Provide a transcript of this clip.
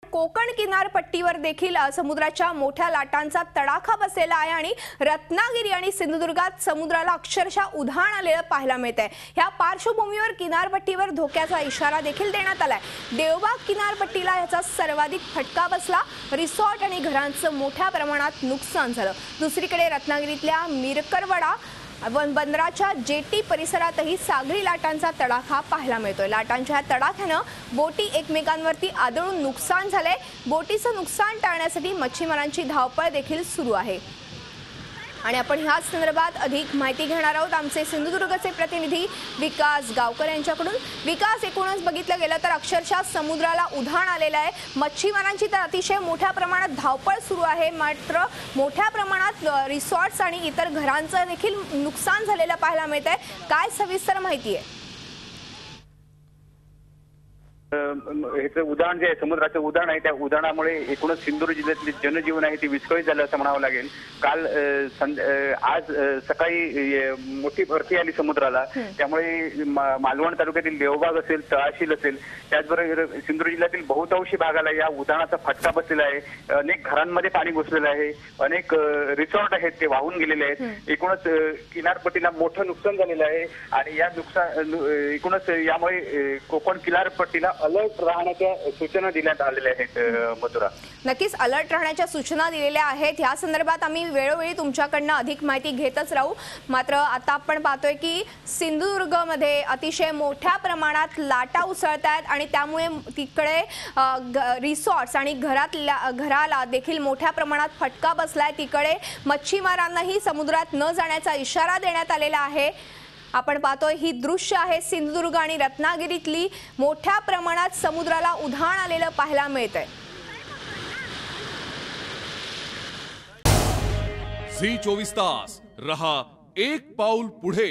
कोकण किनारपट्टीवर देखील समुद्राच्या मोठ्या लाटांचा तडाखा बसलेला आहे आणि रत्नागिरी आणि सिंधुदुर्गात समुद्राला अक्षरशः उधाण आलेलं पाहायला मिळतंय। या पार्श्वभूमीवर किनारपट्टीवर धोक्याचा इशारा देखील देण्यात आलाय। देवबाग किनारपट्टीला याचा सर्वाधिक फटका बसला। रिसॉर्ट आणि घरांचं मोठ्या प्रमाणात नुकसान झालं। दुसरीकडे रत्नागिरीतल्या मिरकरवाडा बंदराच्या जेटी परिसरातही सागरी लाटांचा तडाखा पाहायला मिळतोय। लाटांच्या तडाख्याने बोटी एकमेकांवरती आदळून नुकसान झाले। बोटीचं नुकसान टाळण्यासाठी मच्छीमारांची धावपळ देखील सुरू आहे आणि आपण ह्याच संदर्भात अधिक माहिती घेणार आहोत आमचे सिंधुदुर्गचे प्रतिनिधी विकास गावकर यांच्याकडून। विकास, एकूणच बघितलं गेलं तर अक्षरशः समुद्राला उधाण आलेलं आहे। मच्छीमारांची तर अतिशय मोठ्या प्रमाणात धावपळ सुरू आहे, मात्र मोठ्या प्रमाणात रिसॉर्ट्स आणि इतर घरांचं देखील नुकसान झालेलं पाहायला मिळतंय। काय सविस्तर माहिती आहे? हे उदाहरण जे आहे, समुद्राचं उदाहरण आहे, त्या उदाहरणामुळे एकूणच सिंधुदुर्ग जिल्ह्यातले जनजीवन आहे ते विस्कळीत झालं असं म्हणावं लागेल। काल आज सकाळी मोठी भरती आली समुद्राला, त्यामुळे मालवण तालुक्यातील देवबाग असेल, तळाशील असेल, त्याचबरोबर सिंधुदुर्ग जिल्ह्यातील बहुतांशी भागाला या उधाणाचा फटका बसलेला आहे। अनेक घरांमध्ये पाणी घुसलेलं आहे, अनेक रिसॉर्ट आहेत ते वाहून गेलेले आहेत। एकूणच किनारपट्टीला मोठं नुकसान झालेलं आहे आणि या एकूणच यामुळे कोकण किनारपट्टीला अलर्ट राहण्याच्या सूचना देण्यात आलेल्या आहेत। मधुरा, नक्कीच अलर्ट राहण्याच्या सूचना दिलेल्या आहेत। या संदर्भात आम्ही वेळोवेळी तुमच्याकडनं अधिक माहिती घेतच राहू। मात्र आता आपण पाहतोय की सिंधुदुर्गमध्ये अतिशय मोठ्या प्रमाणात लाटा उसळत आहेत आणि त्यामुळे तिकडे रिसॉर्ट्स आणि घराला देखील मोठ्या प्रमाणात फटका बसलाय। तिकडे मच्छीमारांनाही समुद्रात न जाण्याचा इशारा देण्यात आलेला आहे। आपण पाहतोय ही दृश्य आहे सिंधुदुर्ग आणि रत्नागिरीतली। मोठ्या प्रमाणात समुद्राला उधाण आलेलं पाहायला मिळतंय। झी 24 तास रहा एक पाऊल पुढे।